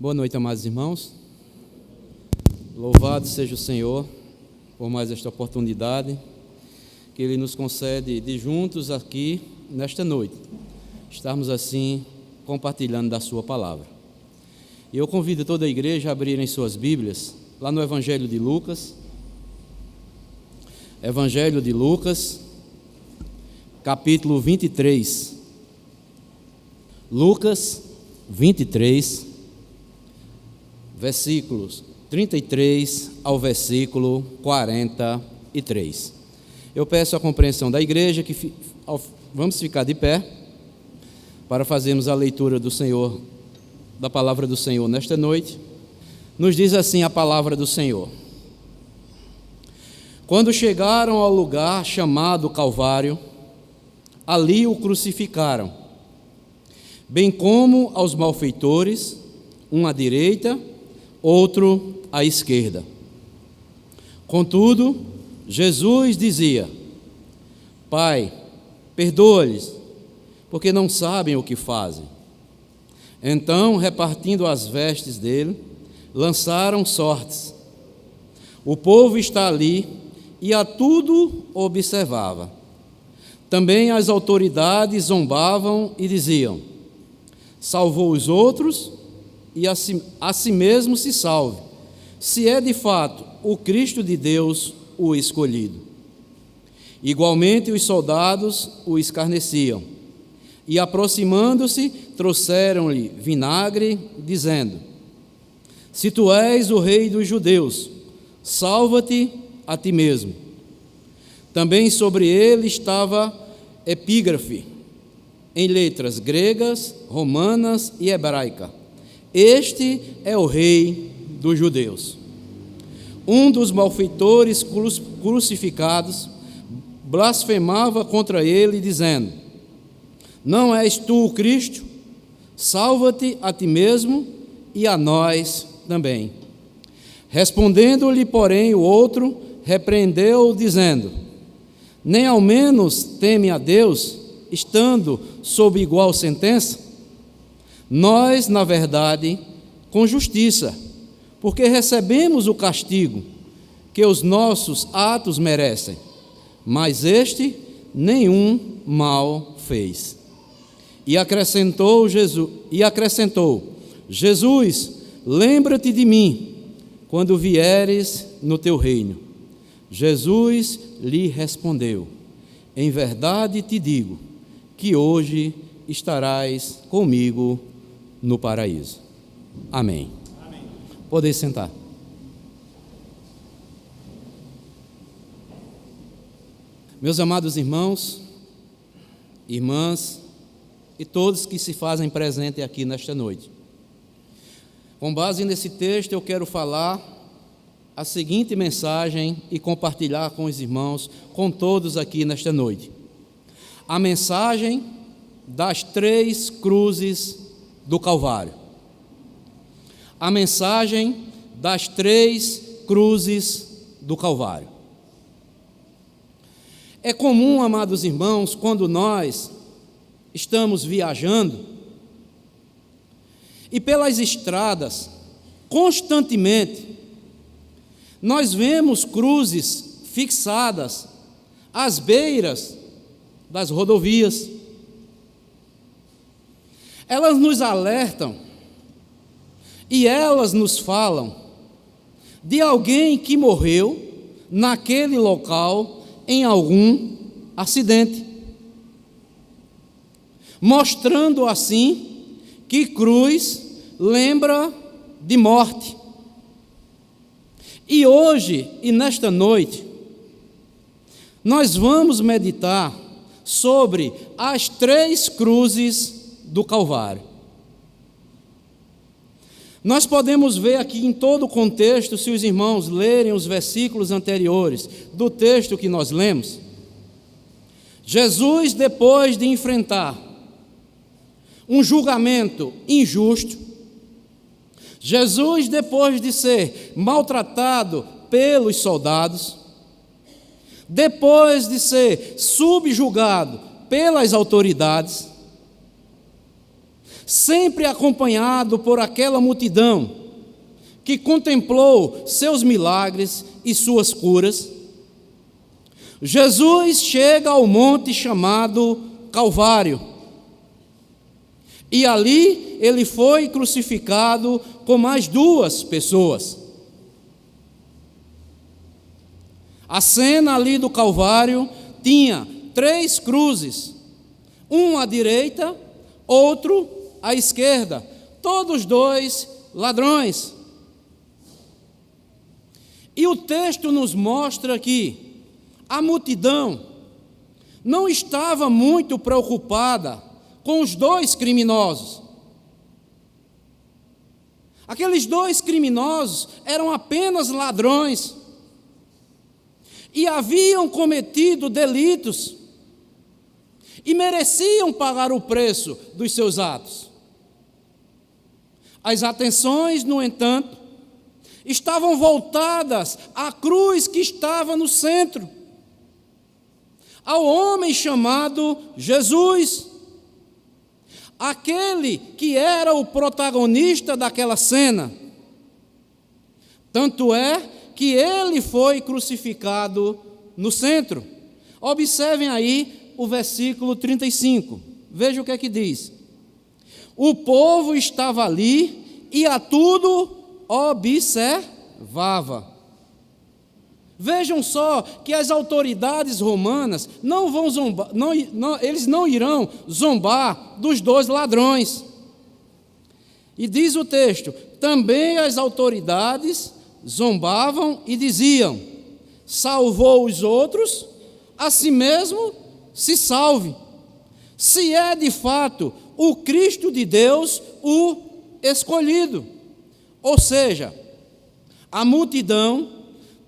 Boa noite, amados irmãos. Louvado seja o Senhor por mais esta oportunidade que Ele nos concede de juntos aqui nesta noite, estarmos assim compartilhando da Sua palavra. E eu convido toda a igreja a abrirem suas Bíblias lá no Evangelho de Lucas. Evangelho de Lucas, capítulo 23. Lucas 23, versículos 33 ao versículo 43. Eu peço a compreensão da igreja que vamos ficar de pé para fazermos a leitura do Senhor, da palavra do Senhor nesta noite. Nos diz assim a palavra do Senhor: Quando chegaram ao lugar chamado Calvário, ali o crucificaram, bem como aos malfeitores, um à direita, outro à esquerda. Contudo, Jesus dizia: Pai, perdoa-lhes, porque não sabem o que fazem. Então, repartindo as vestes dele, lançaram sortes. O povo está ali e a tudo observava. Também as autoridades zombavam e diziam: salvou os outros e a si mesmo se salve, se é de fato o Cristo de Deus, o escolhido. Igualmente os soldados o escarneciam, e aproximando-se, trouxeram-lhe vinagre, dizendo: se tu és o rei dos judeus, salva-te a ti mesmo. Também sobre ele estava epígrafe, em letras gregas, romanas e hebraica: este é o rei dos judeus. Um dos malfeitores crucificados blasfemava contra ele, dizendo: não és tu o Cristo? Salva-te a ti mesmo e a nós também. Respondendo-lhe, porém, o outro repreendeu, dizendo: nem ao menos teme a Deus, estando sob igual sentença? Nós, na verdade, com justiça, porque recebemos o castigo que os nossos atos merecem, mas este nenhum mal fez. E acrescentou: Jesus, lembra-te de mim quando vieres no teu reino. Jesus lhe respondeu: em verdade te digo que hoje estarás comigo no paraíso. Amém. Amém. Podem sentar. Meus amados irmãos, irmãs e todos que se fazem presente aqui nesta noite, com base nesse texto eu quero falar a seguinte mensagem e compartilhar com os irmãos, com todos aqui nesta noite: a mensagem das 3 cruzes do Calvário. A mensagem das 3 cruzes do Calvário. É comum, amados irmãos, quando nós estamos viajando e pelas estradas, constantemente, nós vemos cruzes fixadas às beiras das rodovias. Elas nos alertam e elas nos falam de alguém que morreu naquele local em algum acidente, mostrando assim que cruz lembra de morte. E hoje e nesta noite nós vamos meditar sobre as 3 cruzes do Calvário. Nós podemos ver aqui em todo o contexto, se os irmãos lerem os versículos anteriores do texto que nós lemos, Jesus, depois de enfrentar um julgamento injusto, Jesus, depois de ser maltratado pelos soldados, depois de ser subjugado pelas autoridades, sempre acompanhado por aquela multidão que contemplou seus milagres e suas curas, Jesus chega ao monte chamado Calvário. E ali ele foi crucificado com mais 2 pessoas. A cena ali do Calvário tinha 3 cruzes, um à direita, outro à esquerda, todos 2 ladrões. E o texto nos mostra que a multidão não estava muito preocupada com os 2 criminosos. Aqueles 2 criminosos eram apenas ladrões e haviam cometido delitos e mereciam pagar o preço dos seus atos. As atenções, no entanto, estavam voltadas à cruz que estava no centro, ao homem chamado Jesus, aquele que era o protagonista daquela cena. Tanto é que ele foi crucificado no centro. Observem aí o versículo 35. Veja o que é que diz. O povo estava ali e a tudo observava. Vejam só que as autoridades romanas não vão zombar, eles não irão zombar dos 2 ladrões. E diz o texto, também as autoridades zombavam e diziam, salvou os outros, a si mesmo se salve, se é de fato o Cristo de Deus, o escolhido. Ou seja, a multidão,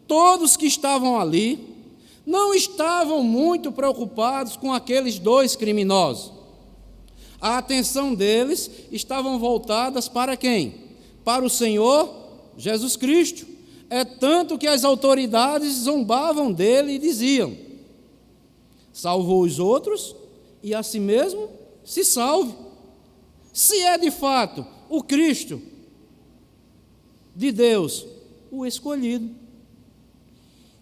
todos que estavam ali, não estavam muito preocupados com aqueles 2 criminosos. A atenção deles estavam voltadas para quem? Para o Senhor Jesus Cristo. É tanto que as autoridades zombavam dele e diziam, salvou os outros e a si mesmo se salve. Se é de fato o Cristo de Deus, o escolhido.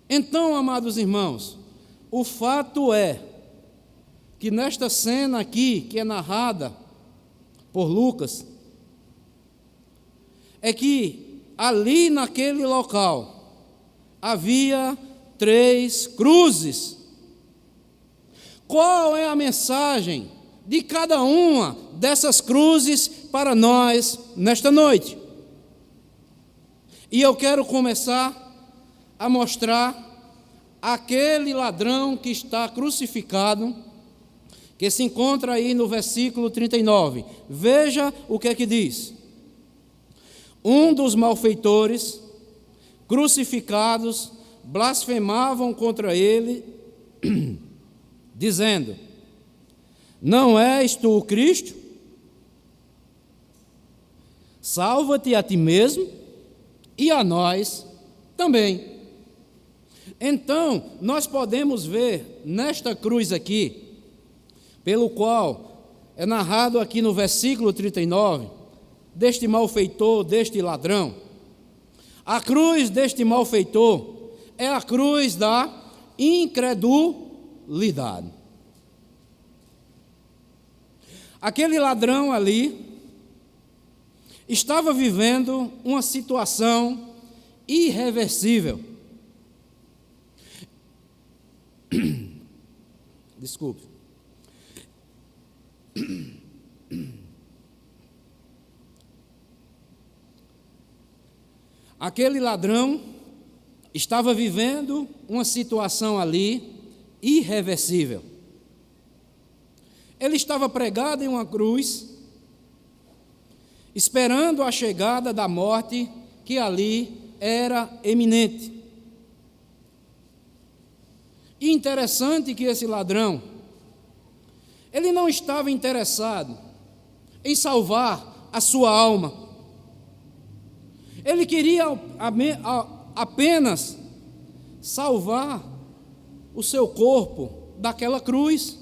Então, amados irmãos, o fato é que nesta cena aqui, que é narrada por Lucas, é que ali naquele local havia 3 cruzes. Qual é a mensagem de cada uma dessas cruzes para nós nesta noite? E eu quero começar a mostrar aquele ladrão que está crucificado, que se encontra aí no versículo 39. Veja o que é que diz. Um dos malfeitores crucificados blasfemavam contra ele, dizendo, não és tu o Cristo? Salva-te a ti mesmo e a nós também. Então, nós podemos ver nesta cruz aqui, pelo qual é narrado aqui no versículo 39, deste malfeitor, deste ladrão. A cruz deste malfeitor é a cruz da incredulidade. Aquele ladrão ali estava vivendo uma situação irreversível. Desculpe. Aquele ladrão estava vivendo uma situação ali irreversível. Ele estava pregado em uma cruz, esperando a chegada da morte que ali era eminente. E interessante que esse ladrão, ele não estava interessado em salvar a sua alma. Ele queria apenas salvar o seu corpo daquela cruz.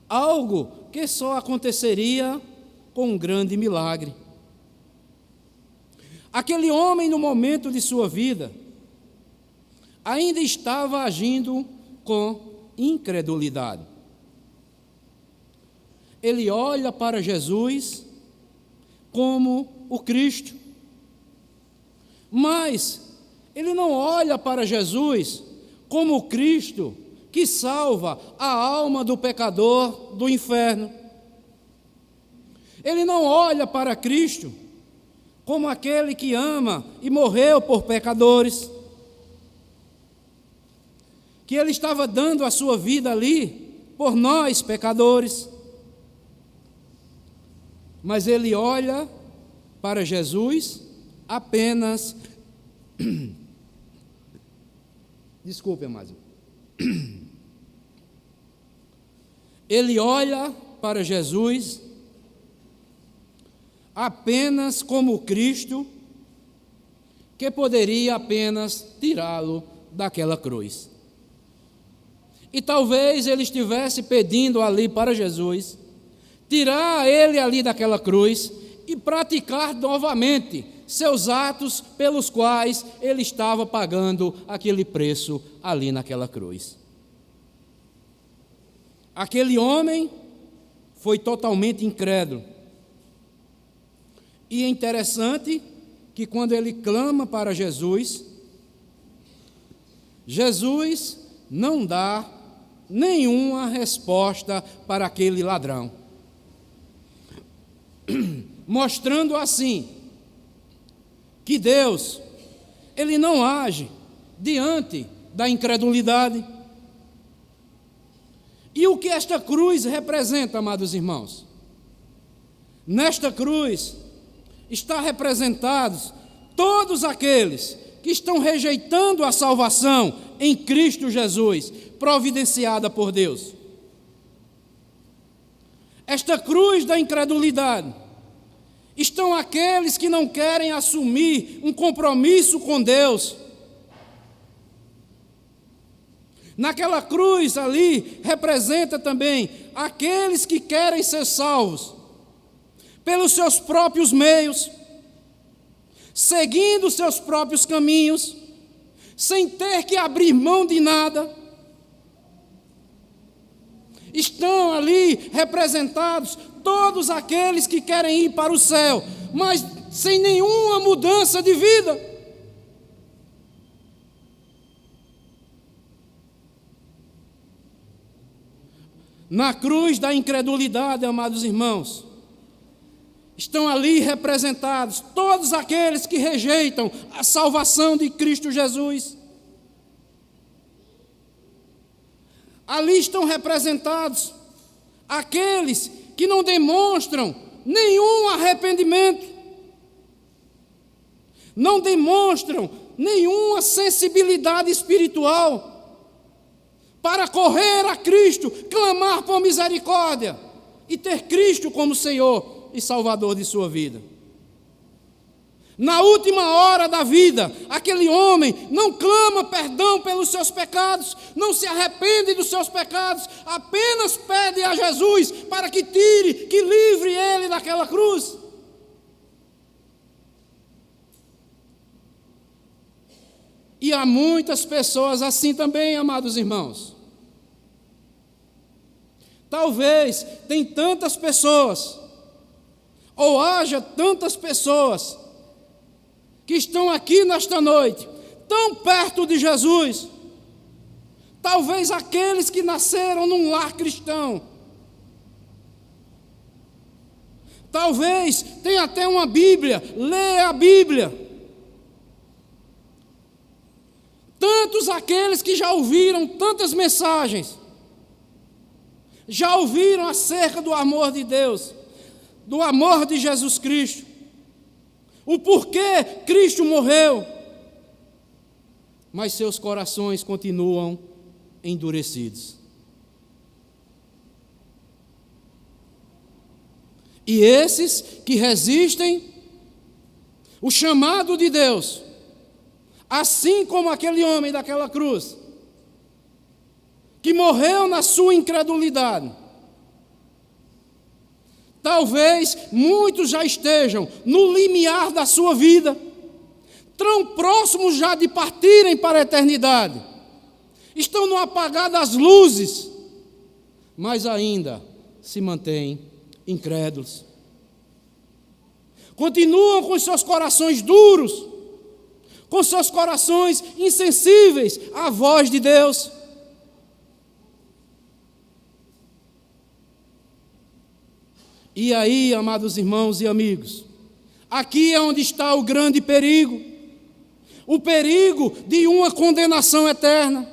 Algo que só aconteceria com um grande milagre. Aquele homem, no momento de sua vida, ainda estava agindo com incredulidade. Ele olha para Jesus como o Cristo, mas ele não olha para Jesus como o Cristo que salva a alma do pecador do inferno. Ele não olha para Cristo como aquele que ama e morreu por pecadores, que ele estava dando a sua vida ali por nós, pecadores. Mas ele olha para Jesus apenas... Desculpe, amado. Ele olha para Jesus apenas como Cristo, que poderia apenas tirá-lo daquela cruz. E talvez ele estivesse pedindo ali para Jesus tirar ele ali daquela cruz e praticar novamente seus atos pelos quais ele estava pagando aquele preço ali naquela cruz. Aquele homem foi totalmente incrédulo. E é interessante que quando ele clama para Jesus, Jesus não dá nenhuma resposta para aquele ladrão, mostrando assim que Deus, ele não age diante da incredulidade. E o que esta cruz representa, amados irmãos? Nesta cruz está representados todos aqueles que estão rejeitando a salvação em Cristo Jesus, providenciada por Deus. Esta cruz da incredulidade estão aqueles que não querem assumir um compromisso com Deus. Naquela cruz ali representa também aqueles que querem ser salvos pelos seus próprios meios, seguindo seus próprios caminhos, sem ter que abrir mão de nada. Estão ali representados todos aqueles que querem ir para o céu, mas sem nenhuma mudança de vida. Na cruz da incredulidade, amados irmãos, estão ali representados todos aqueles que rejeitam a salvação de Cristo Jesus. Ali estão representados aqueles que não demonstram nenhum arrependimento, não demonstram nenhuma sensibilidade espiritual para correr a Cristo, clamar por misericórdia e ter Cristo como Senhor e Salvador de sua vida. Na última hora da vida, aquele homem não clama perdão pelos seus pecados, não se arrepende dos seus pecados, apenas pede a Jesus para que tire, que livre ele daquela cruz. E há muitas pessoas assim também, amados irmãos. Talvez tem tantas pessoas, ou haja tantas pessoas, que estão aqui nesta noite, tão perto de Jesus, talvez aqueles que nasceram num lar cristão, talvez tenha até uma Bíblia, lê a Bíblia, tantos aqueles que já ouviram tantas mensagens, já ouviram acerca do amor de Deus, do amor de Jesus Cristo, o porquê Cristo morreu, mas seus corações continuam endurecidos. E esses que resistem o chamado de Deus, assim como aquele homem daquela cruz, que morreu na sua incredulidade, Talvez muitos já estejam no limiar da sua vida, tão próximos já de partirem para a eternidade. Estão no apagar das luzes, mas ainda se mantêm incrédulos. Continuam com seus corações duros, com seus corações insensíveis à voz de Deus. E aí, amados irmãos e amigos, aqui é onde está o grande perigo, o perigo de uma condenação eterna.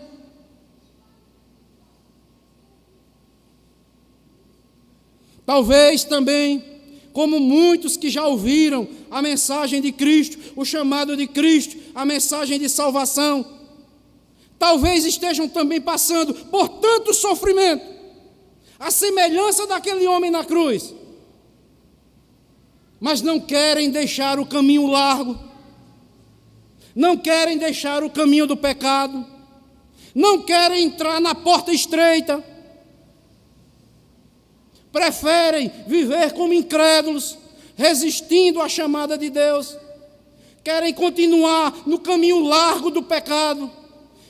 Talvez também, como muitos que já ouviram a mensagem de Cristo, o chamado de Cristo, a mensagem de salvação, talvez estejam também passando por tanto sofrimento, a semelhança daquele homem na cruz, mas não querem deixar o caminho largo, não querem deixar o caminho do pecado, não querem entrar na porta estreita, preferem viver como incrédulos, resistindo à chamada de Deus, querem continuar no caminho largo do pecado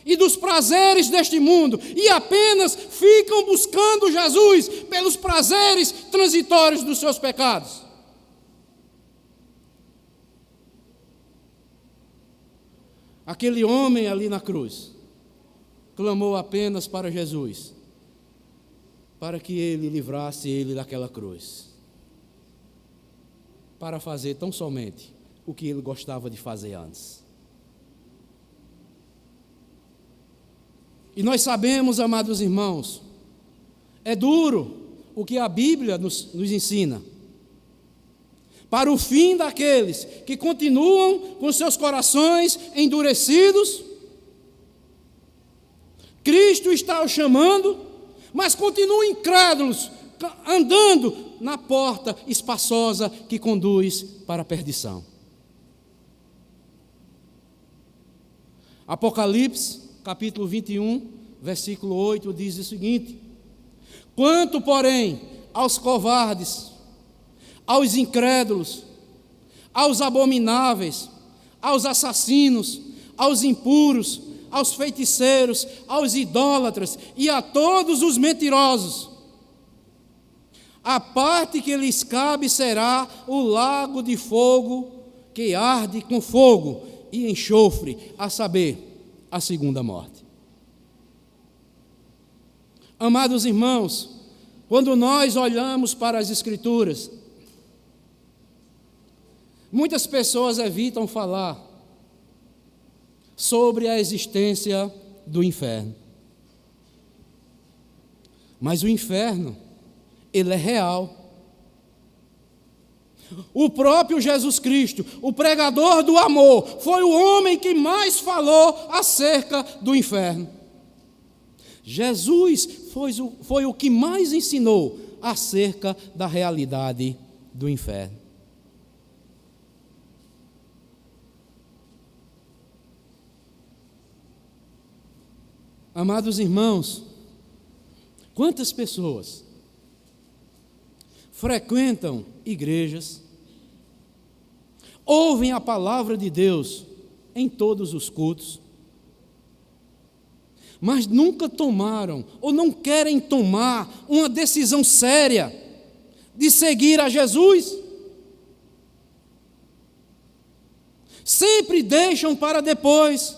e dos prazeres deste mundo, e apenas ficam buscando Jesus pelos prazeres transitórios dos seus pecados. Aquele homem ali na cruz clamou apenas para Jesus, para que ele livrasse ele daquela cruz, para fazer tão somente o que ele gostava de fazer antes. E nós sabemos, amados irmãos, é duro o que a Bíblia nos ensina. Para o fim daqueles que continuam com seus corações endurecidos, Cristo está os chamando, mas continuam incrédulos, andando na porta espaçosa que conduz para a perdição. Apocalipse, capítulo 21, versículo 8, diz o seguinte: quanto, porém, aos covardes, aos incrédulos, aos abomináveis, aos assassinos, aos impuros, aos feiticeiros, aos idólatras e a todos os mentirosos, a parte que lhes cabe será o lago de fogo que arde com fogo e enxofre, a saber, a segunda morte. Amados irmãos, quando nós olhamos para as Escrituras, muitas pessoas evitam falar sobre a existência do inferno. Mas o inferno, ele é real. O próprio Jesus Cristo, o pregador do amor, foi o homem que mais falou acerca do inferno. Jesus foi o que mais ensinou acerca da realidade do inferno. Amados irmãos, quantas pessoas frequentam igrejas, ouvem a palavra de Deus em todos os cultos, mas nunca tomaram ou não querem tomar uma decisão séria de seguir a Jesus? Sempre deixam para depois.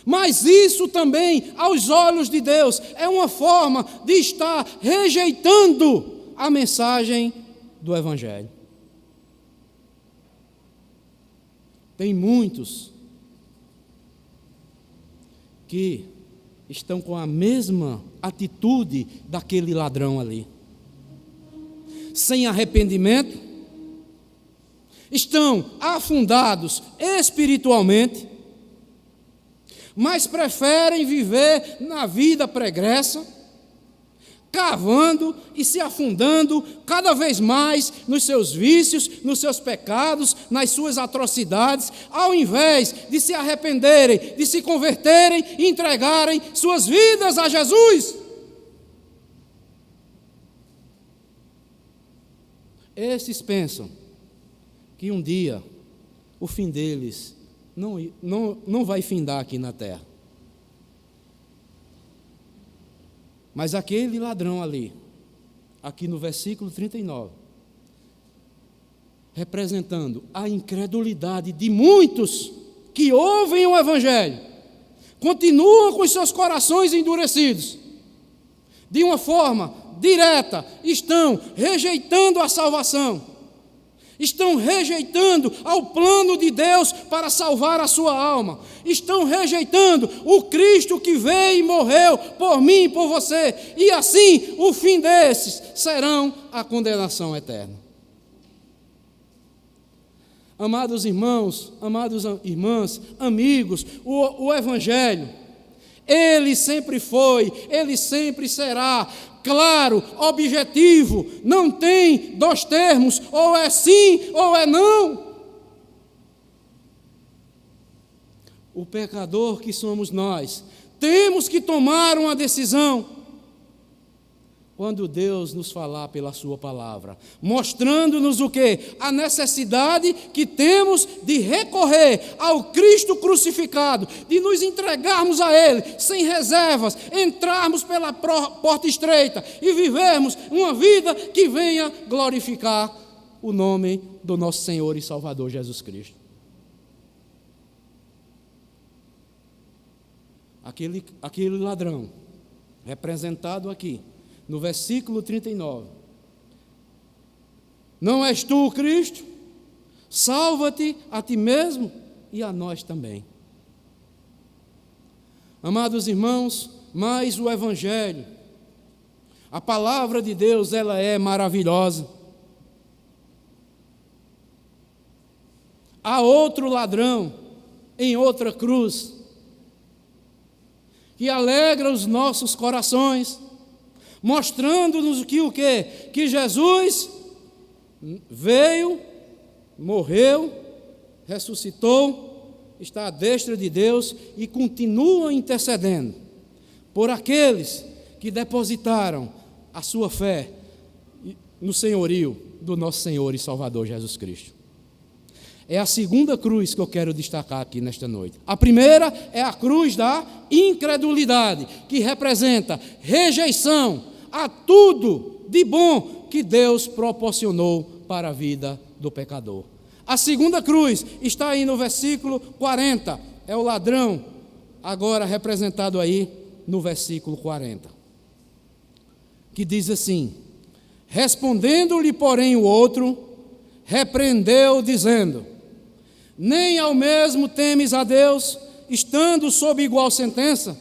Mas isso também, aos olhos de Deus, é uma forma de estar rejeitando a mensagem do Evangelho. Tem muitos que estão com a mesma atitude daquele ladrão ali, sem arrependimento, estão afundados espiritualmente, mas preferem viver na vida pregressa, cavando e se afundando cada vez mais nos seus vícios, nos seus pecados, nas suas atrocidades, ao invés de se arrependerem, de se converterem e entregarem suas vidas a Jesus. Esses pensam que um dia o fim deles não vai findar aqui na terra. Mas aquele ladrão ali, aqui no versículo 39, representando a incredulidade de muitos que ouvem o Evangelho, continuam com os seus corações endurecidos, de uma forma direta, estão rejeitando a salvação, estão rejeitando ao plano de Deus para salvar a sua alma, estão rejeitando o Cristo que veio e morreu por mim e por você, e assim o fim desses serão a condenação eterna. Amados irmãos, amadas irmãs, amigos, o Evangelho, ele sempre foi, ele sempre será claro, objetivo, não tem dois termos, ou é sim ou é não. O pecador que somos nós, temos que tomar uma decisão. Quando Deus nos falar pela sua palavra, mostrando-nos o quê? A necessidade que temos de recorrer ao Cristo crucificado, de nos entregarmos a Ele, sem reservas, entrarmos pela porta estreita e vivermos uma vida que venha glorificar o nome do nosso Senhor e Salvador Jesus Cristo. Aquele ladrão, representado aqui, no versículo 39. Não és tu o Cristo? Salva-te a ti mesmo e a nós também. Amados irmãos, mas o Evangelho, a palavra de Deus, ela é maravilhosa. Há outro ladrão em outra cruz que alegra os nossos corações, mostrando-nos o quê? Que Jesus veio, morreu, ressuscitou, está à destra de Deus e continua intercedendo por aqueles que depositaram a sua fé no senhorio do nosso Senhor e Salvador Jesus Cristo. É a segunda cruz que eu quero destacar aqui nesta noite. A primeira é a cruz da incredulidade, que representa rejeição a tudo de bom que Deus proporcionou para a vida do pecador. A segunda cruz está aí no versículo 40, é o ladrão, agora representado aí no versículo 40, que diz assim: respondendo-lhe, porém, o outro, repreendeu, dizendo: nem ao mesmo temes a Deus, estando sob igual sentença?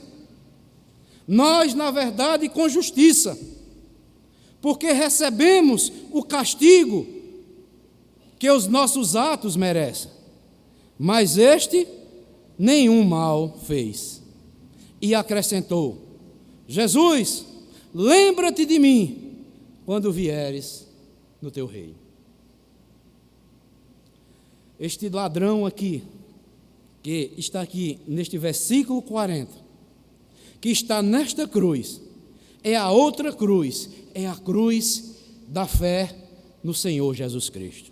Nós, na verdade, com justiça, porque recebemos o castigo que os nossos atos merecem, mas este nenhum mal fez. E acrescentou: Jesus, lembra-te de mim quando vieres no teu reino. Este ladrão aqui, que está aqui neste versículo 40, que está nesta cruz, é a outra cruz, é a cruz da fé no Senhor Jesus Cristo.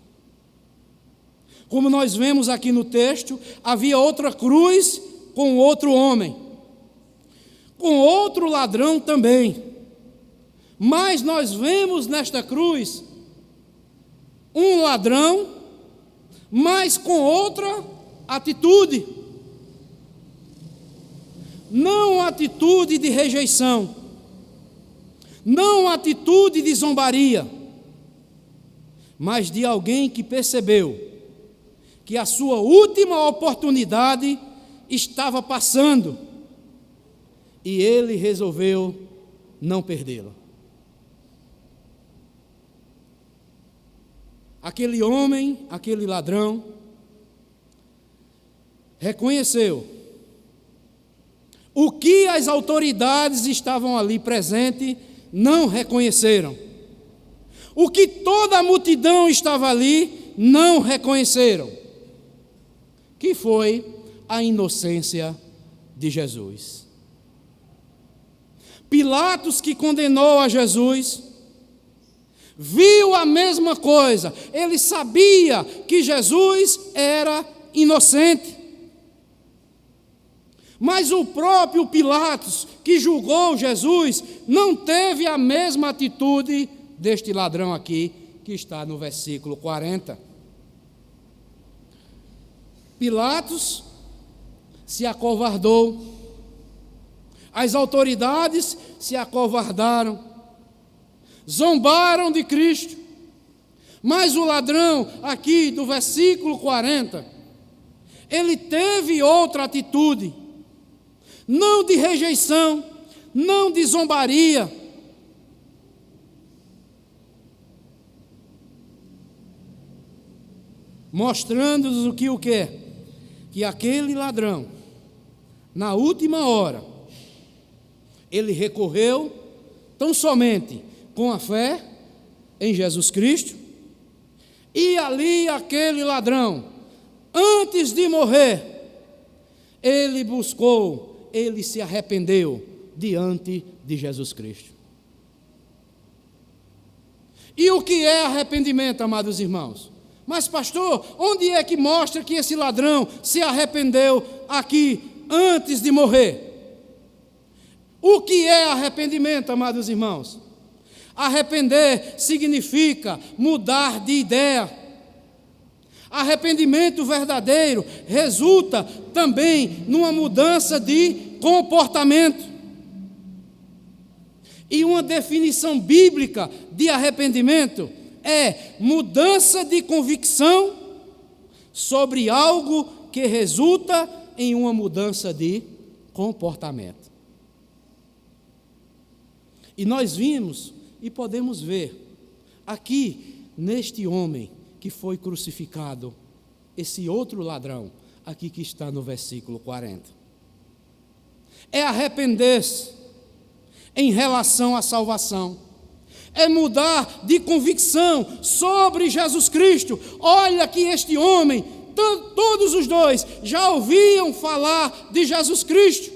Como nós vemos aqui no texto, havia outra cruz com outro homem, com outro ladrão também, mas nós vemos nesta cruz um ladrão, mas com outra atitude. Não atitude de rejeição, não atitude de zombaria, mas de alguém que percebeu que a sua última oportunidade estava passando e ele resolveu não perdê-la. Aquele homem, aquele ladrão, reconheceu o que as autoridades estavam ali presentes não reconheceram, o que toda a multidão estava ali não reconheceram, que foi a inocência de Jesus. Pilatos, que condenou a Jesus, viu a mesma coisa, ele sabia que Jesus era inocente. Mas o próprio Pilatos, que julgou Jesus, não teve a mesma atitude deste ladrão aqui, que está no versículo 40. Pilatos se acovardou, as autoridades se acovardaram, zombaram de Cristo, mas o ladrão aqui do versículo 40, ele teve outra atitude, não de rejeição, não de zombaria, mostrando-nos o que? Que aquele ladrão, na última hora, ele recorreu tão somente com a fé em Jesus Cristo, e ali aquele ladrão, antes de morrer, ele buscou, ele se arrependeu diante de Jesus Cristo. E o que é arrependimento, amados irmãos? Mas pastor, onde é que mostra que esse ladrão se arrependeu aqui antes de morrer? O que é arrependimento, amados irmãos? Arrepender significa mudar de ideia. Arrependimento verdadeiro resulta também numa mudança de comportamento. E uma definição bíblica de arrependimento é mudança de convicção sobre algo que resulta em uma mudança de comportamento. E nós vimos e podemos ver aqui neste homem que foi crucificado, esse outro ladrão aqui que está no versículo 40. É arrepender-se em relação à salvação. É mudar de convicção sobre Jesus Cristo. Olha que este homem, todos os dois, já ouviam falar de Jesus Cristo.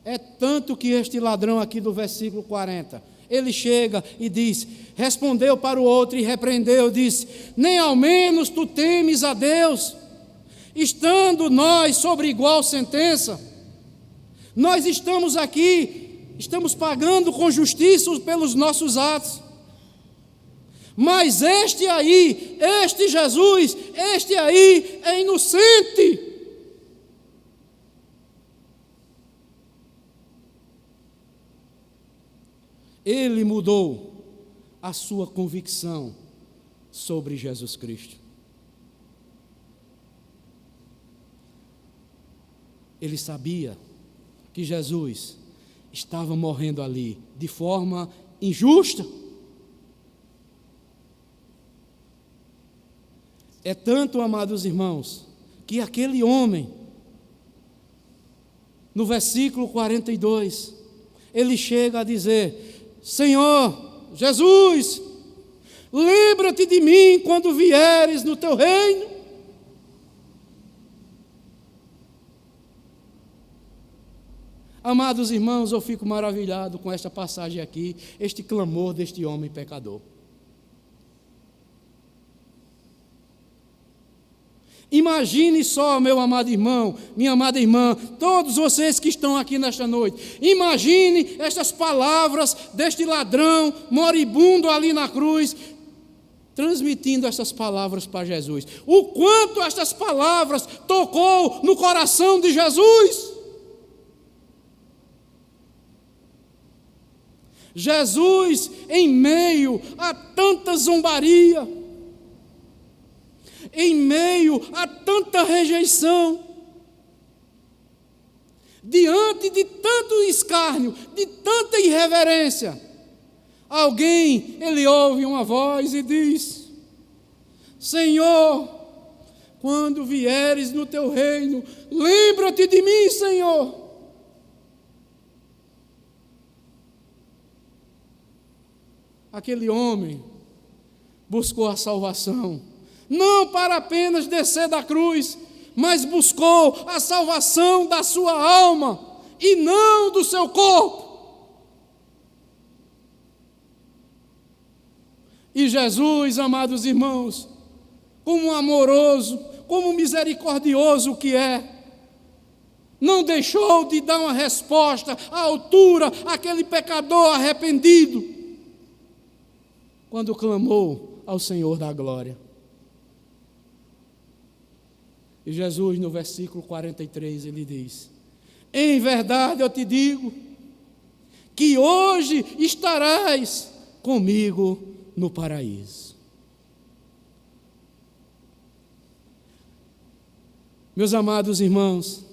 É tanto que este ladrão aqui do versículo 40, ele chega e diz, respondeu para o outro e repreendeu, disse, nem ao menos tu temes a Deus, estando nós sobre igual sentença. Nós estamos aqui, estamos pagando com justiça pelos nossos atos. Mas este aí, este Jesus, este aí é inocente. Ele mudou a sua convicção sobre Jesus Cristo. Ele sabia que Jesus estava morrendo ali de forma injusta. É tanto, amados irmãos, que aquele homem, no versículo 42, ele chega a dizer, Senhor, Jesus, lembra-te de mim quando vieres no teu reino. Amados irmãos, eu fico maravilhado com esta passagem aqui, este clamor deste homem pecador. Imagine só, meu amado irmão, minha amada irmã, todos vocês que estão aqui nesta noite, imagine estas palavras deste ladrão moribundo ali na cruz, transmitindo essas palavras para Jesus. O quanto estas palavras tocou no coração de Jesus. Jesus, em meio a tanta zombaria, em meio a tanta rejeição, diante de tanto escárnio, de tanta irreverência, ele ouve uma voz e diz, Senhor, quando vieres no teu reino, lembra-te de mim, Senhor. Aquele homem buscou a salvação, não para apenas descer da cruz, mas buscou a salvação da sua alma e não do seu corpo. E Jesus, amados irmãos, como amoroso, como misericordioso que é, não deixou de dar uma resposta à altura àquele pecador arrependido, quando clamou ao Senhor da glória. E Jesus, no versículo 43, ele diz: em verdade eu te digo, que hoje estarás comigo no paraíso. Meus amados irmãos,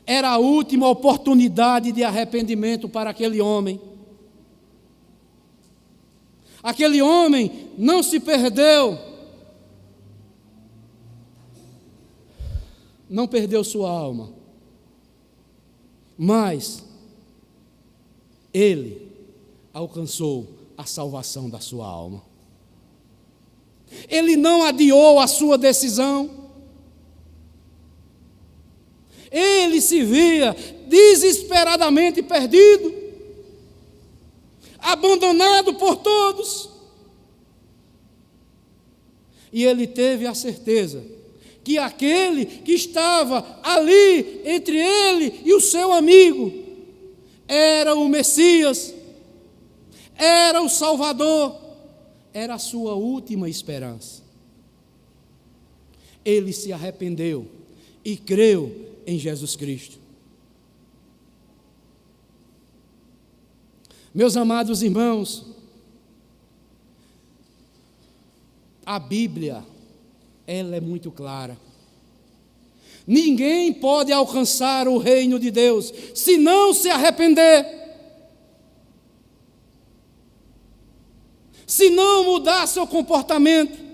era a última oportunidade de arrependimento para aquele homem. Aquele homem não se perdeu, não perdeu sua alma, mas ele alcançou a salvação da sua alma. Ele não adiou a sua decisão. Ele se via desesperadamente perdido, abandonado por todos. E ele teve a certeza que aquele que estava ali entre ele e o seu amigo era o Messias, era o Salvador, era a sua última esperança. Ele se arrependeu e creu em Jesus Cristo. Meus amados irmãos, a Bíblia, ela é muito clara. Ninguém pode alcançar o reino de Deus se não se arrepender, se não mudar seu comportamento.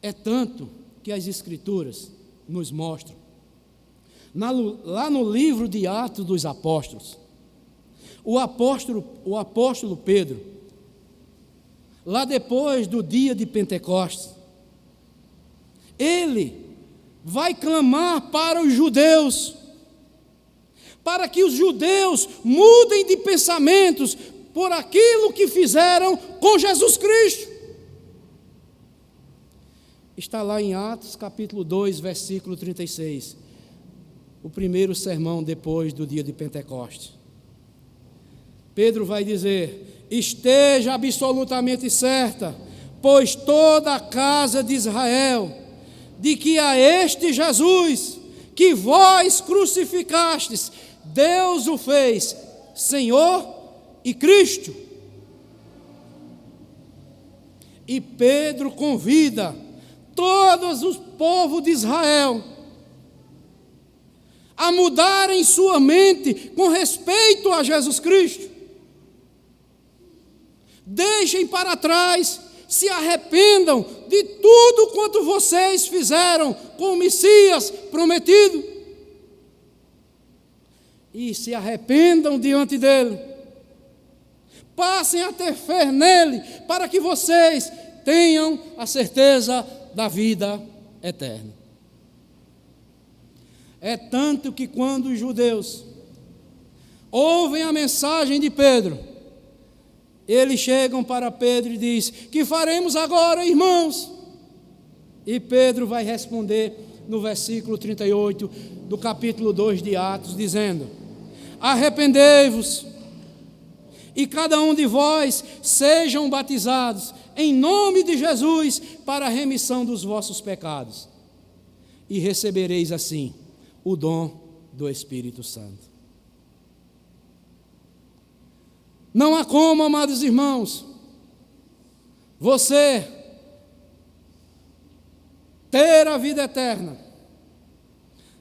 É tanto que as Escrituras nos mostram, lá no livro de Atos dos Apóstolos, o apóstolo Pedro, lá depois do dia de Pentecostes, ele vai clamar para os judeus, para que os judeus mudem de pensamentos por aquilo que fizeram com Jesus Cristo. Está lá em Atos capítulo 2, versículo 36, o primeiro sermão depois do dia de Pentecostes. Pedro vai dizer: esteja absolutamente certa, pois toda a casa de Israel, de que a este Jesus, que vós crucificastes, Deus o fez Senhor e Cristo. E Pedro convida todos os povos de Israel a mudarem sua mente com respeito a Jesus Cristo. Deixem para trás, se arrependam de tudo quanto vocês fizeram com o Messias prometido, e se arrependam diante dele. Passem a ter fé nele, para que vocês tenham a certeza da vida eterna. É tanto que quando os judeus ouvem a mensagem de Pedro, eles chegam para Pedro e dizem: que faremos agora, irmãos? E Pedro vai responder no versículo 38 do capítulo 2 de Atos, dizendo: arrependei-vos, e cada um de vós sejam batizados em nome de Jesus para a remissão dos vossos pecados, e recebereis assim o dom do Espírito Santo. Não há como, amados irmãos, você ter a vida eterna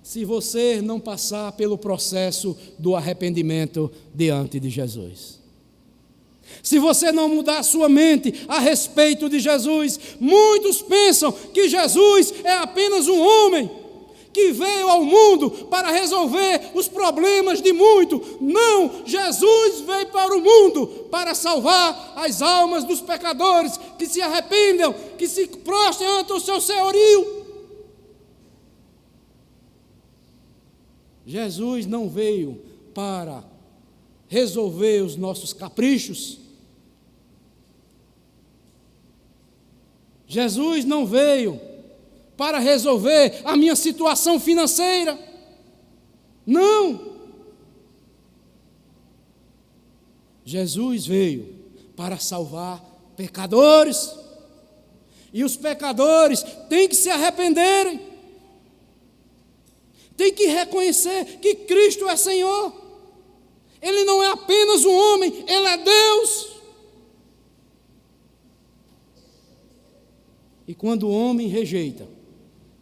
se você não passar pelo processo do arrependimento diante de Jesus. Se você não mudar sua mente a respeito de Jesus, muitos pensam que Jesus é apenas um homem que veio ao mundo para resolver os problemas de muitos. Não, Jesus veio para o mundo para salvar as almas dos pecadores que se arrependam, que se prostrem ante o seu senhorio. Jesus não veio para resolver os nossos caprichos. Jesus não veio para resolver a minha situação financeira. Não. Jesus veio para salvar pecadores. E os pecadores têm que se arrependerem. Têm que reconhecer que Cristo é Senhor. Ele não é apenas um homem, Ele é Deus. E quando o homem rejeita,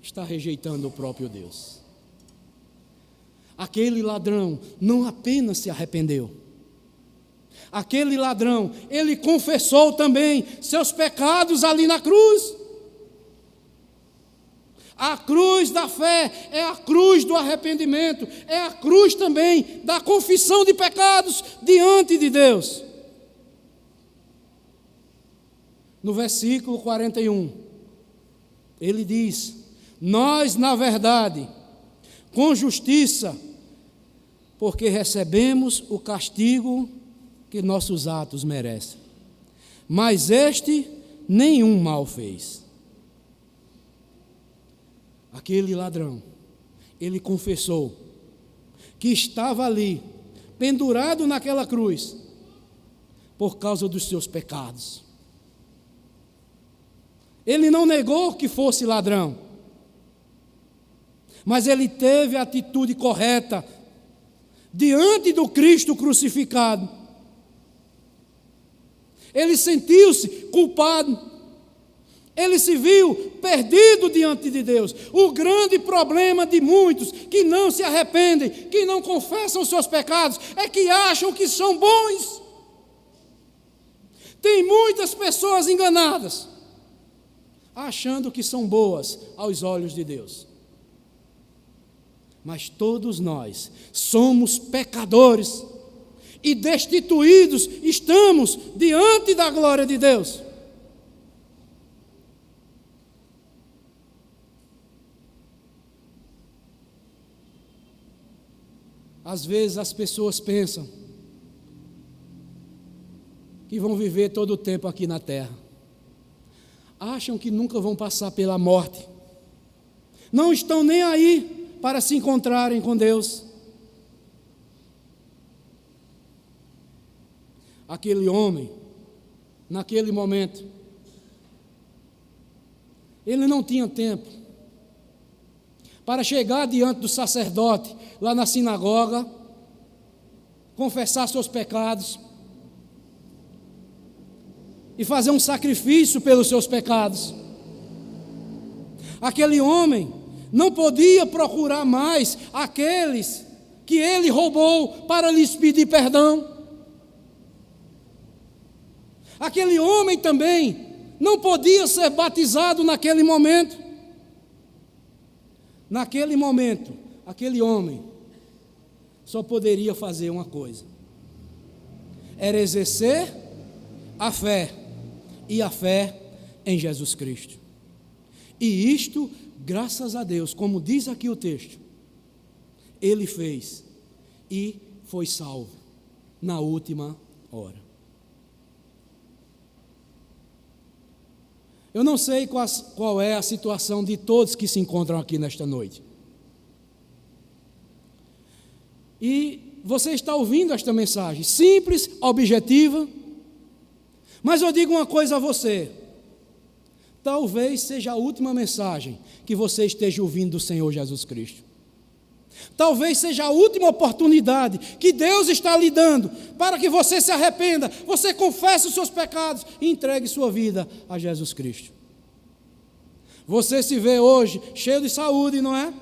está rejeitando o próprio Deus. Aquele ladrão não apenas se arrependeu. Aquele ladrão, ele confessou também seus pecados ali na cruz. A cruz da fé é a cruz do arrependimento, é a cruz também da confissão de pecados diante de Deus. No versículo 41, ele diz: nós, na verdade, com justiça, porque recebemos o castigo que nossos atos merecem. Mas este nenhum mal fez. Aquele ladrão, ele confessou que estava ali, pendurado naquela cruz, por causa dos seus pecados. Ele não negou que fosse ladrão, mas ele teve a atitude correta diante do Cristo crucificado. Ele sentiu-se culpado. Ele se viu perdido diante de Deus. O grande problema de muitos que não se arrependem, que não confessam os seus pecados, é que acham que são bons. Tem muitas pessoas enganadas, achando que são boas aos olhos de Deus. Mas todos nós somos pecadores e destituídos estamos diante da glória de Deus. Às vezes as pessoas pensam que vão viver todo o tempo aqui na terra. Acham que nunca vão passar pela morte. Não estão nem aí para se encontrarem com Deus. Aquele homem, naquele momento, ele não tinha tempo para chegar diante do sacerdote, lá na sinagoga, confessar seus pecados e fazer um sacrifício pelos seus pecados. Aquele homem não podia procurar mais aqueles que ele roubou para lhes pedir perdão. Aquele homem também não podia ser batizado naquele momento. Naquele momento, aquele homem só poderia fazer uma coisa: era exercer a fé, e a fé em Jesus Cristo. E isto, graças a Deus, como diz aqui o texto, ele fez e foi salvo na última hora. Eu não sei qual é a situação de todos que se encontram aqui nesta noite. E você está ouvindo esta mensagem simples, objetiva, mas eu digo uma coisa a você: talvez seja a última mensagem que você esteja ouvindo do Senhor Jesus Cristo. Talvez seja a última oportunidade que Deus está lhe dando para que você se arrependa, você confesse os seus pecados e entregue sua vida a Jesus Cristo. Você se vê hoje cheio de saúde, não é?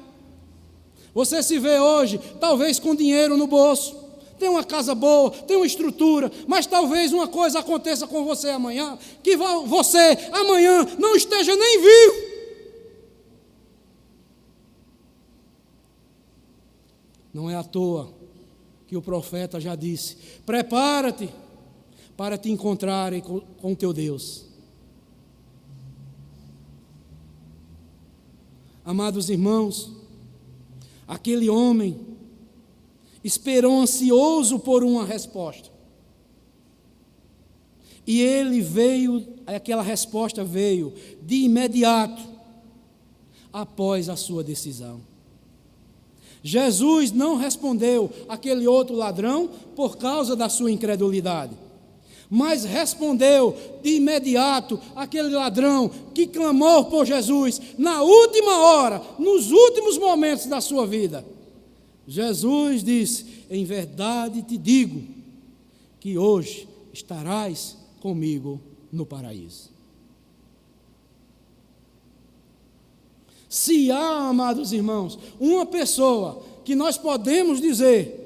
Você se vê hoje talvez com dinheiro no bolso, tem uma casa boa, tem uma estrutura, mas talvez uma coisa aconteça com você amanhã, que você amanhã não esteja nem vivo. Não é à toa que o profeta já disse: prepara-te para te encontrarem com teu Deus. Amados irmãos, aquele homem, esperou ansioso por uma resposta. E aquela resposta veio de imediato, após a sua decisão. Jesus não respondeu aquele outro ladrão por causa da sua incredulidade, mas respondeu de imediato aquele ladrão que clamou por Jesus na última hora, nos últimos momentos da sua vida. Jesus disse: em verdade te digo que hoje estarás comigo no paraíso. Se há, amados irmãos, uma pessoa que nós podemos dizer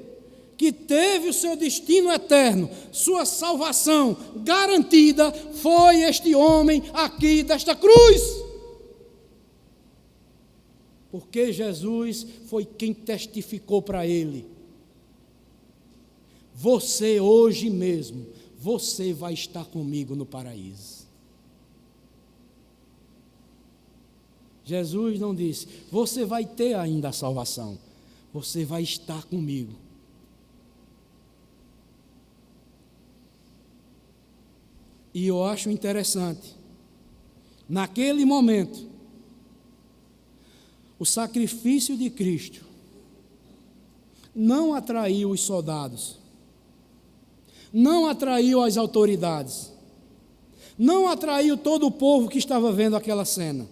que teve o seu destino eterno, sua salvação garantida, foi este homem aqui desta cruz. Porque Jesus foi quem testificou para ele: você hoje mesmo, você vai estar comigo no paraíso. Jesus não disse: você vai ter ainda a salvação, você vai estar comigo. E eu acho interessante, naquele momento, o sacrifício de Cristo não atraiu os soldados, não atraiu as autoridades, não atraiu todo o povo que estava vendo aquela cena,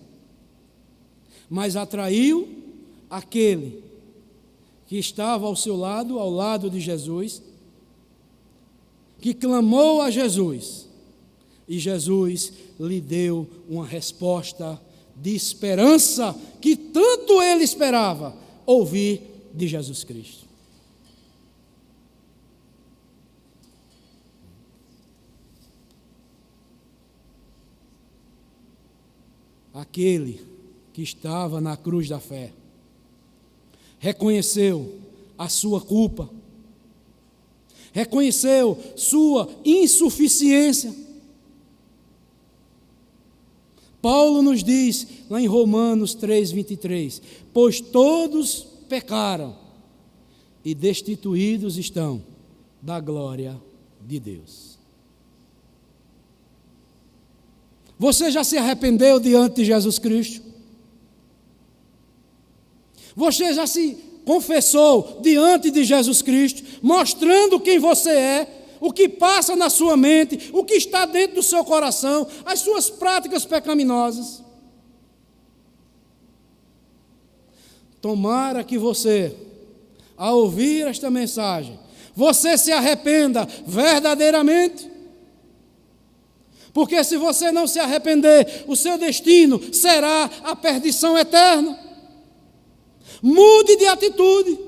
mas atraiu aquele que estava ao seu lado, ao lado de Jesus, que clamou a Jesus, e Jesus lhe deu uma resposta de esperança que tanto ele esperava ouvir de Jesus Cristo. Aquele que estava na cruz da fé reconheceu a sua culpa, reconheceu sua insuficiência. Paulo nos diz lá em Romanos 3:23, pois todos pecaram e destituídos estão da glória de Deus. Você já se arrependeu diante de Jesus Cristo? Você já se confessou diante de Jesus Cristo, mostrando quem você é, o que passa na sua mente, o que está dentro do seu coração, as suas práticas pecaminosas? Tomara que você, ao ouvir esta mensagem, você se arrependa verdadeiramente. Porque se você não se arrepender, o seu destino será a perdição eterna. Mude de atitude.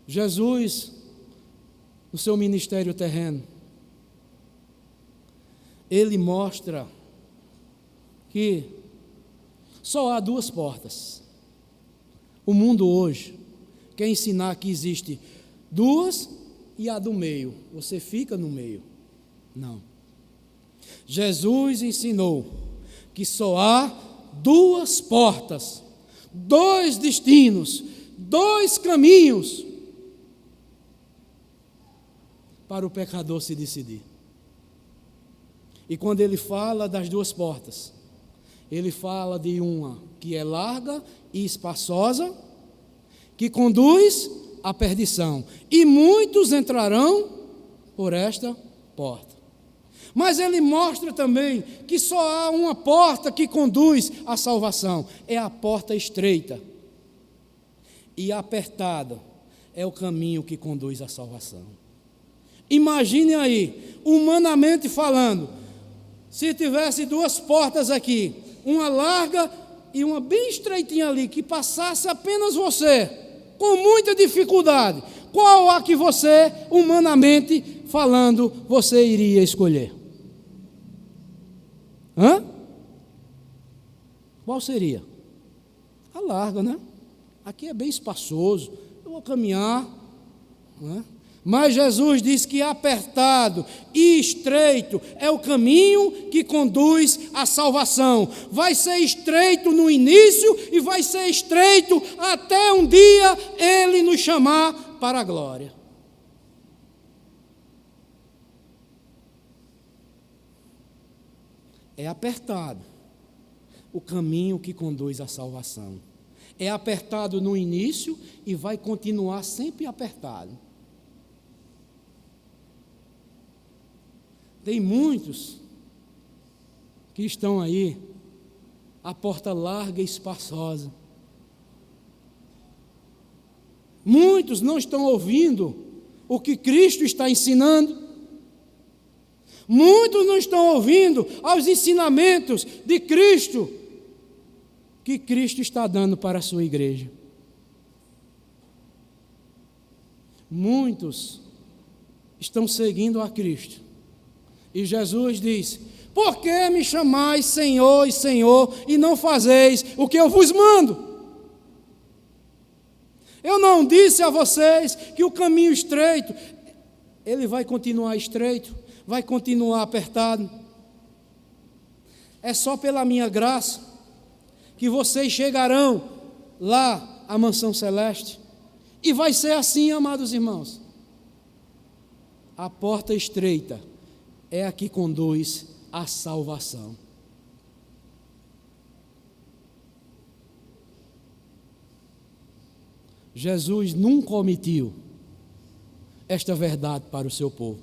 Jesus, no seu ministério terreno, ele mostra que só há duas portas. O mundo hoje quer ensinar que existe duas e a do meio. Você fica no meio. Não. Jesus ensinou que só há duas portas, dois destinos, dois caminhos para o pecador se decidir. E quando ele fala das duas portas, ele fala de uma que é larga e espaçosa, que conduz à perdição, e muitos entrarão por esta porta. Mas ele mostra também que só há uma porta que conduz à salvação, é a porta estreita, e apertada é o caminho que conduz à salvação. Imagine aí, humanamente falando, se tivesse duas portas aqui, uma larga e uma bem estreitinha ali, que passasse apenas você, com muita dificuldade, qual a que você, humanamente falando, você iria escolher? Qual seria? A larga, né? Aqui é bem espaçoso, eu vou caminhar, né? Mas Jesus diz que apertado e estreito é o caminho que conduz à salvação. Vai ser estreito no início e vai ser estreito até um dia Ele nos chamar para a glória. É apertado o caminho que conduz à salvação. É apertado no início e vai continuar sempre apertado. Tem muitos que estão aí, a porta larga e espaçosa. Muitos não estão ouvindo o que Cristo está ensinando. Muitos não estão ouvindo aos ensinamentos de Cristo, que Cristo está dando para a sua igreja. Muitos estão seguindo a Cristo. E Jesus diz: por que me chamais Senhor e Senhor, e não fazeis o que eu vos mando? Eu não disse a vocês que o caminho estreito, ele vai continuar estreito, vai continuar apertado. É só pela minha graça que vocês chegarão lá à mansão celeste. E vai ser assim, amados irmãos. A porta estreita é a que conduz à salvação. Jesus nunca omitiu esta verdade para o seu povo.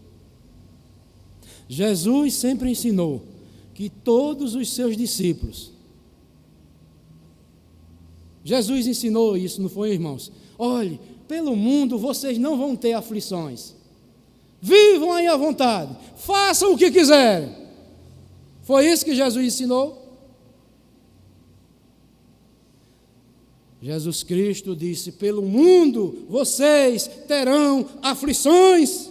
Jesus sempre ensinou que todos os seus discípulos, Jesus ensinou isso, não foi, irmãos? Olhe, pelo mundo vocês não vão ter aflições. Vivam aí à vontade, façam o que quiserem. Foi isso que Jesus ensinou? Jesus Cristo disse: pelo mundo vocês terão aflições.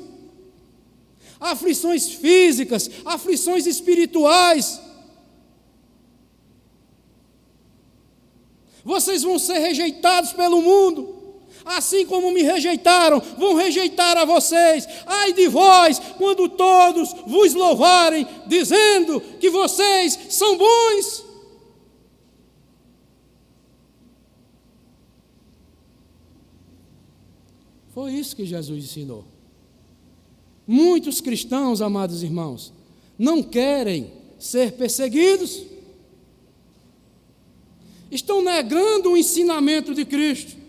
Aflições físicas, aflições espirituais. Vocês vão ser rejeitados pelo mundo. Assim como me rejeitaram, vão rejeitar a vocês. Ai de vós, quando todos vos louvarem, dizendo que vocês são bons. Foi isso que Jesus ensinou. Muitos cristãos, amados irmãos, não querem ser perseguidos. Estão negando o ensinamento de Cristo.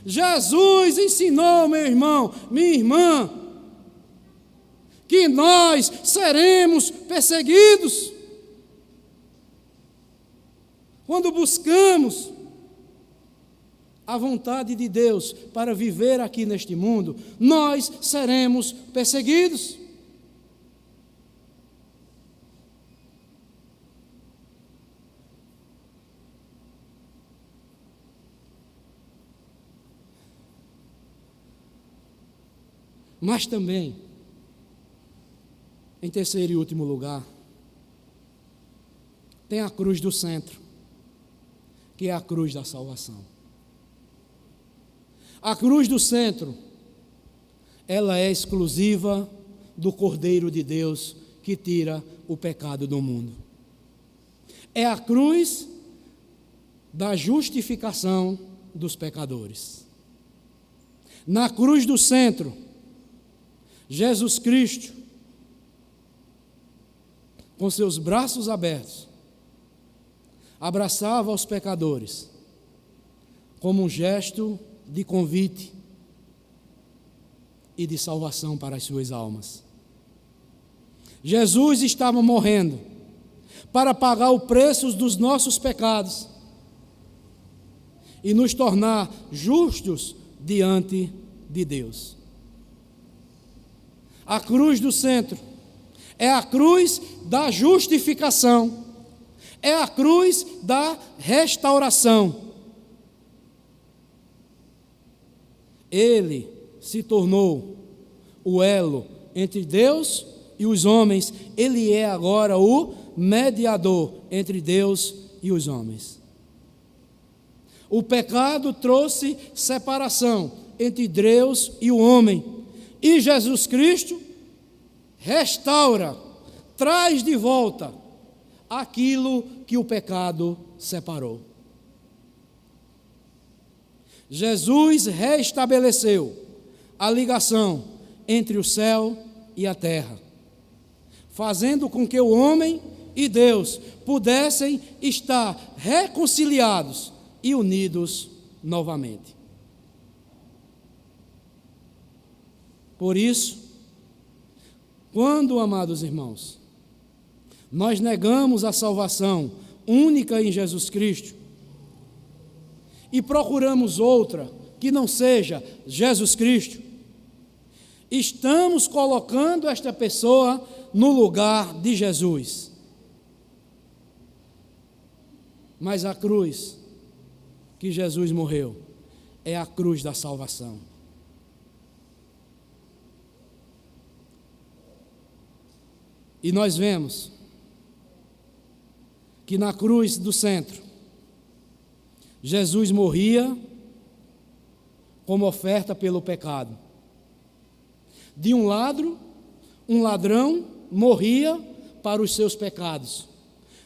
Jesus ensinou, meu irmão, minha irmã, que nós seremos perseguidos quando buscamos a vontade de Deus para viver aqui neste mundo. Nós seremos perseguidos. Mas também, em terceiro e último lugar, tem a cruz do centro, que é a cruz da salvação. A cruz do centro, ela é exclusiva do Cordeiro de Deus que tira o pecado do mundo. É a cruz da justificação dos pecadores. Na cruz do centro, Jesus Cristo, com seus braços abertos, abraçava os pecadores como um gesto de convite e de salvação para as suas almas. Jesus estava morrendo para pagar o preço dos nossos pecados e nos tornar justos diante de Deus. A cruz do centro é a cruz da justificação, é a cruz da restauração. Ele se tornou o elo entre Deus e os homens. Ele é agora o mediador entre Deus e os homens. O pecado trouxe separação entre Deus e o homem. E Jesus Cristo restaura, traz de volta aquilo que o pecado separou. Jesus restabeleceu a ligação entre o céu e a terra, fazendo com que o homem e Deus pudessem estar reconciliados e unidos novamente. Por isso, quando, amados irmãos, nós negamos a salvação única em Jesus Cristo e procuramos outra que não seja Jesus Cristo, estamos colocando esta pessoa no lugar de Jesus. Mas a cruz que Jesus morreu é a cruz da salvação. E nós vemos que na cruz do centro, Jesus morria como oferta pelo pecado. De um lado, um ladrão morria para os seus pecados.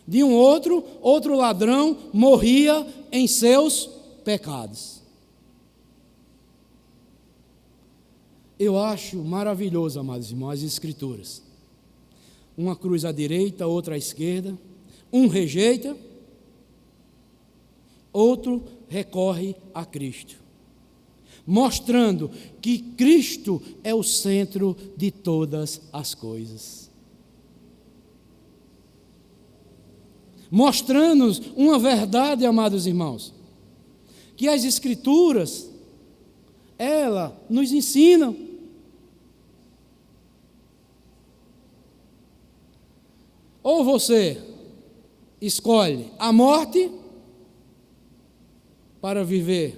De um outro ladrão morria em seus pecados. Eu acho maravilhoso, amados irmãos, as Escrituras. Uma cruz à direita, outra à esquerda. Um rejeita, outro recorre a Cristo, mostrando que Cristo é o centro de todas as coisas. Mostrando-nos uma verdade, amados irmãos, que as Escrituras, elas nos ensinam. Ou você escolhe a morte para viver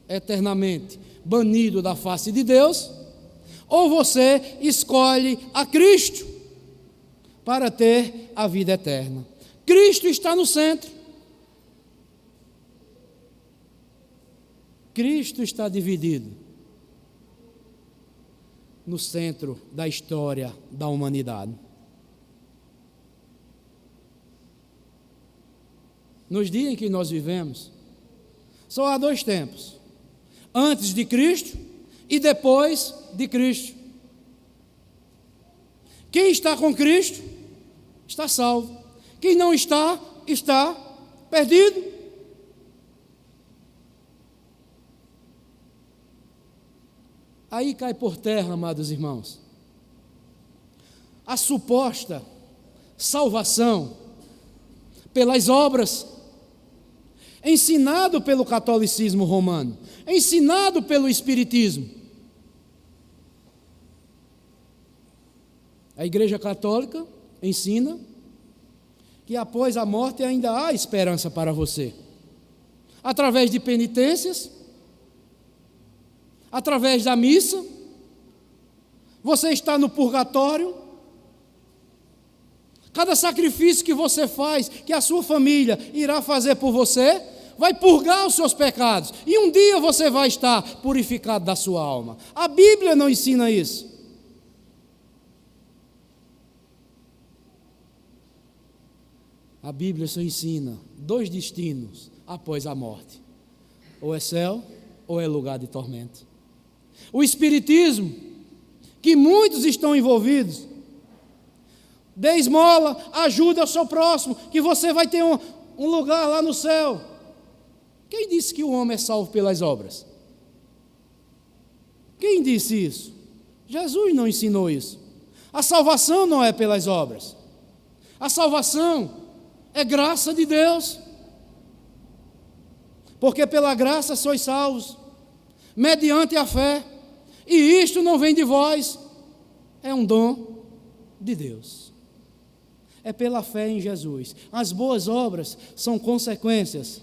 eternamente banido da face de Deus, ou você escolhe a Cristo para ter a vida eterna. Cristo está no centro. Cristo está dividido no centro da história da humanidade. Nos dias em que nós vivemos, só há dois tempos: antes de Cristo e depois de Cristo. Quem está com Cristo está salvo. Quem não está, está perdido. Aí cai por terra, amados irmãos, a suposta salvação pelas obras, ensinado pelo catolicismo romano, ensinado pelo espiritismo. A Igreja Católica ensina que após a morte ainda há esperança para você, através de penitências, através da missa. Você está no purgatório. Cada sacrifício que você faz, que a sua família irá fazer por você, vai purgar os seus pecados. E um dia você vai estar purificado da sua alma. A Bíblia não ensina isso. A Bíblia só ensina dois destinos após a morte: ou é céu, ou é lugar de tormento. O Espiritismo, que muitos estão envolvidos, dê esmola, ajuda ao seu próximo, que você vai ter um lugar lá no céu. Quem disse que o homem é salvo pelas obras? Quem disse isso? Jesus não ensinou isso. A salvação não é pelas obras. A salvação é graça de Deus. Porque pela graça sois salvos, mediante a fé. E isto não vem de vós, é um dom de Deus. É pela fé em Jesus. As boas obras são consequências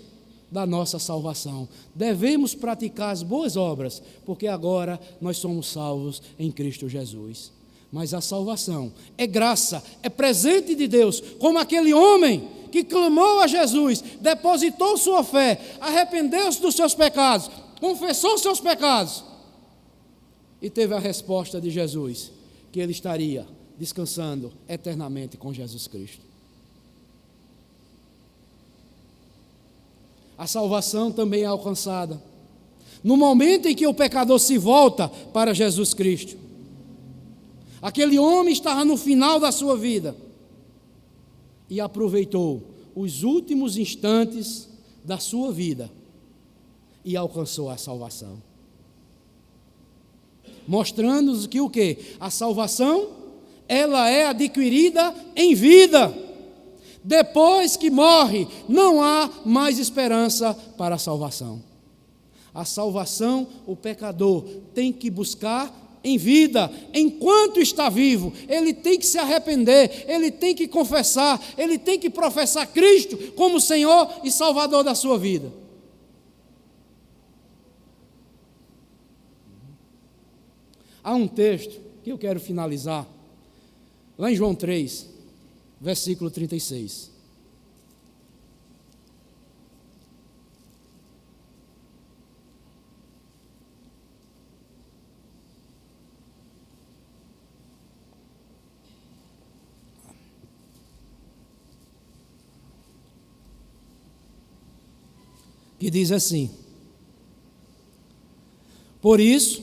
da nossa salvação. Devemos praticar as boas obras, porque agora nós somos salvos em Cristo Jesus. Mas a salvação é graça, é presente de Deus, como aquele homem que clamou a Jesus, depositou sua fé, arrependeu-se dos seus pecados, confessou seus pecados, E teve a resposta de Jesus, que ele estaria descansando eternamente com Jesus Cristo. A salvação também é alcançada no momento em que o pecador se volta para Jesus Cristo. Aquele homem estava no final da sua vida e aproveitou os últimos instantes da sua vida e alcançou a salvação. Mostrando-nos que o quê? A salvação, ela é adquirida em vida. Depois que morre, não há mais esperança para a salvação. A salvação, o pecador tem que buscar em vida, enquanto está vivo. Ele tem que se arrepender, ele tem que confessar, ele tem que professar Cristo como Senhor e Salvador da sua vida. Há um texto que eu quero finalizar, lá em João 3, versículo 36. Que diz assim: por isso,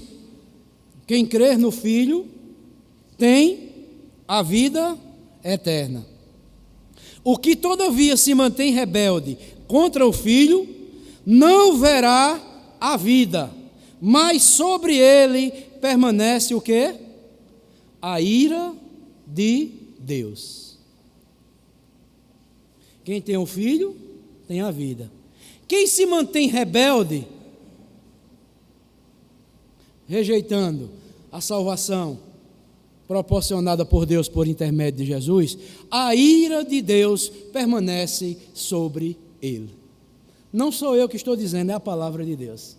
quem crer no Filho tem a vida eterna. O que todavia se mantém rebelde contra o Filho, não verá a vida, mas sobre ele permanece o quê? A ira de Deus. Quem tem o Filho, tem a vida. Quem se mantém rebelde, rejeitando a salvação proporcionada por Deus por intermédio de Jesus, a ira de Deus permanece sobre ele. Não sou eu que estou dizendo, é a palavra de Deus.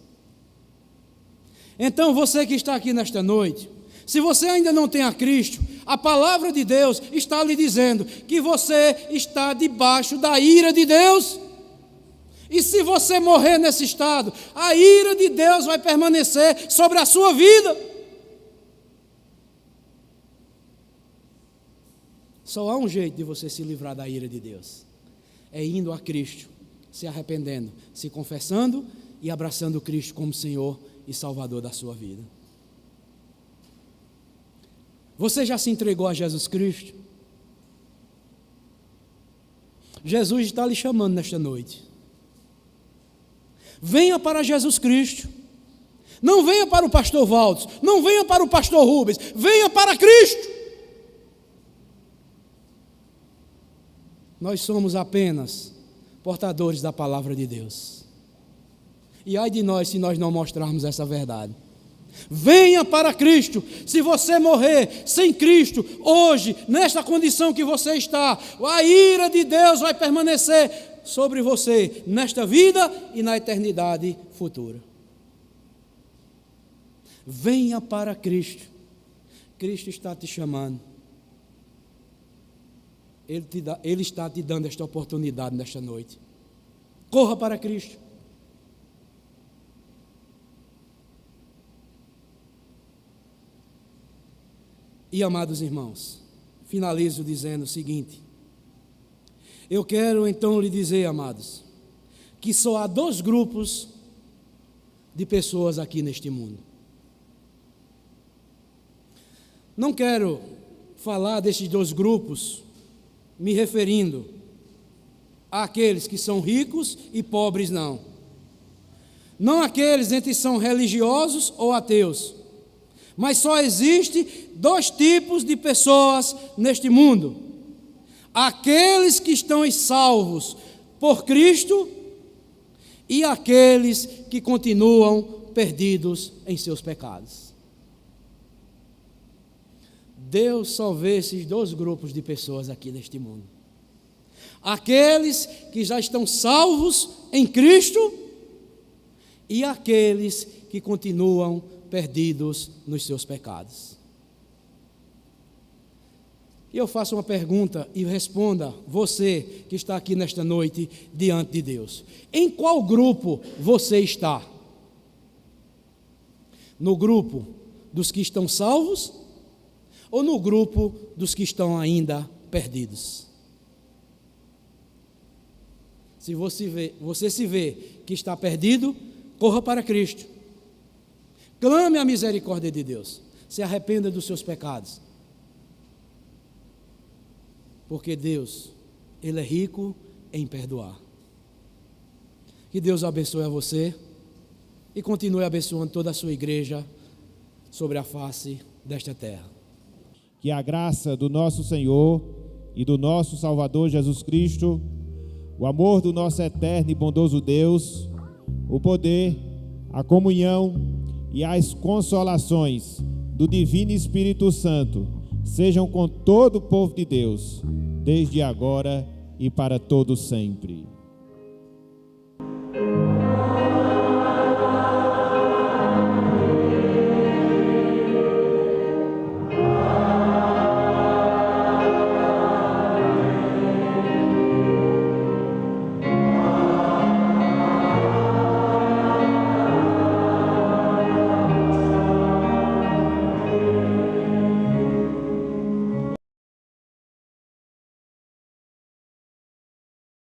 Então, você que está aqui nesta noite, se você ainda não tem a Cristo, a palavra de Deus está lhe dizendo que você está debaixo da ira de Deus. E se você morrer nesse estado, a ira de Deus vai permanecer sobre a sua vida. Só há um jeito de você se livrar da ira de Deus: é indo a Cristo, se arrependendo, se confessando e abraçando Cristo como Senhor e Salvador da sua vida. Você já se entregou a Jesus Cristo? Jesus está lhe chamando nesta noite. Venha para Jesus Cristo. Não venha para o pastor Valdos, não venha para o pastor Rubens, venha para Cristo. Nós somos apenas portadores da palavra de Deus. E ai de nós se nós não mostrarmos essa verdade. Venha para Cristo. Se você morrer sem Cristo, hoje, nesta condição que você está, a ira de Deus vai permanecer sobre você, nesta vida e na eternidade futura. Venha para Cristo. Cristo está te chamando. Ele está te dando esta oportunidade nesta noite. Corra para Cristo. E, amados irmãos, finalizo dizendo o seguinte: eu quero então lhe dizer, amados, que só há dois grupos de pessoas aqui neste mundo. Não quero falar desses dois grupos me referindo àqueles que são ricos e pobres, não. Não aqueles entre que são religiosos ou ateus. Mas só existe dois tipos de pessoas neste mundo: aqueles que estão salvos por Cristo e aqueles que continuam perdidos em seus pecados. Deus só vê esses dois grupos de pessoas aqui neste mundo: aqueles que já estão salvos em Cristo e aqueles que continuam perdidos nos seus pecados. E eu faço uma pergunta e responda, você que está aqui nesta noite diante de Deus: em qual grupo você está? No grupo dos que estão salvos ou no grupo dos que estão ainda perdidos? Se você se vê que está perdido, corra para Cristo. Clame a misericórdia de Deus. Se arrependa dos seus pecados. Porque Deus, Ele é rico em perdoar. Que Deus abençoe a você e continue abençoando toda a sua igreja sobre a face desta terra. Que a graça do nosso Senhor e do nosso Salvador Jesus Cristo, o amor do nosso eterno e bondoso Deus, o poder, a comunhão e as consolações do Divino Espírito Santo sejam com todo o povo de Deus, desde agora e para todo sempre.